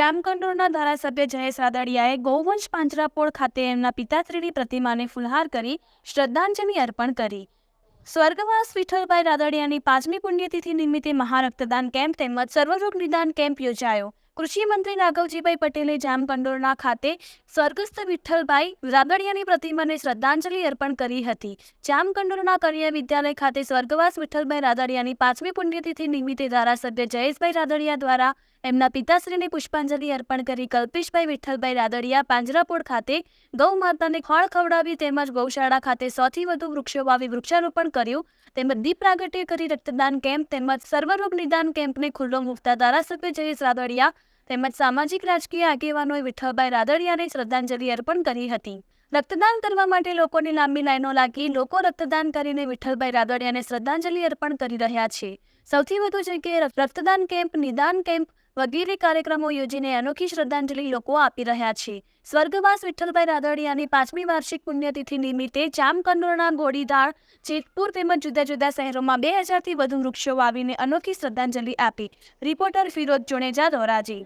જામકંડોળના ધારાસભ્ય જયેશ રાદડિયાએ ગૌવંશ પાંજરાપોળ ખાતે એમના પિતાશ્રીની પ્રતિમાને ફુલહાર કરી શ્રદ્ધાંજલિ અર્પણ કરી. સ્વર્ગવાસ વિઠ્ઠલભાઈ રાદડિયાની 5મી પુણ્યતિથિ નિમિત્તે મહારક્તદાન કેમ્પ તેમજ સર્વરોગ નિદાન કેમ્પ યોજાયો. કૃષિ મંત્રી રાઘવજીભાઈ પટેલે જામકંડોરણા ખાતે સ્વર્ગસ્થ વિઠ્ઠલભાઈ રાદડિયાની પ્રતિમાને શ્રદ્ધાંજલિ અર્પણ કરી હતી. જામકંડોરણા કન્યા વિદ્યાલય ખાતે સ્વર્ગવાસ વિઠ્ઠલભાઈ રાદડિયાની 5મી પુણ્યતિથિ નિમિત્તે ધારાસભ્ય જયેશભાઈ રાદડિયા દ્વારા એમના પિતાશ્રીને પુષ્પાંજલિ અર્પણ કરી કલ્પેશભાઈ વિઠ્ઠલભાઈ રાદડિયા પાંજરાપોળ ખાતે ગૌ માતાને ખોળ ખવડાવી તેમજ ગૌશાળા ખાતે 100થી વધુ વૃક્ષો વાવી વૃક્ષારોપણ કર્યું તેમજ દીપ પ્રાગટ્ય કરી રક્તદાન કેમ્પ તેમજ સર્વરોગ નિદાન કેમ્પને ખુલ્લો મૂકતા ધારાસભ્ય જયેશ રાદડિયા તેમજ સામાજિક રાજકીય આગેવાનોએ વિઠ્ઠલભાઈ રાદડિયાને શ્રદ્ધાંજલિ અર્પણ કરી હતી. રક્તદાન કરવા માટે લોકોની લાંબી લાઈનો લાગી લોકો રક્તદાન કરીને વિઠ્ઠલભાઈ રાદડિયાને શ્રદ્ધાંજલિ અર્પણ કરી રહ્યા છે. સૌથી વધુ જગ્યાએ રક્તદાન કેમ્પ, નિદાન કેમ્પ વગેરે કાર્યક્રમો યોજીને અનોખી શ્રદ્ધાંજલિ લોકો આપી રહ્યા છે. સ્વર્ગવાસ વિઠ્ઠલભાઈ રાદડિયાની 5મી વાર્ષિક પુણ્યતિથિ નિમિત્તે જામકંડોરણા, ગોળીધાર, જેતપુર તેમજ જુદા જુદા શહેરોમાં 2000થી વધુ વૃક્ષો વાવીને અનોખી શ્રદ્ધાંજલિ આપી. રિપોર્ટર ફિરોઝ જુનેજા, ધોરાજી.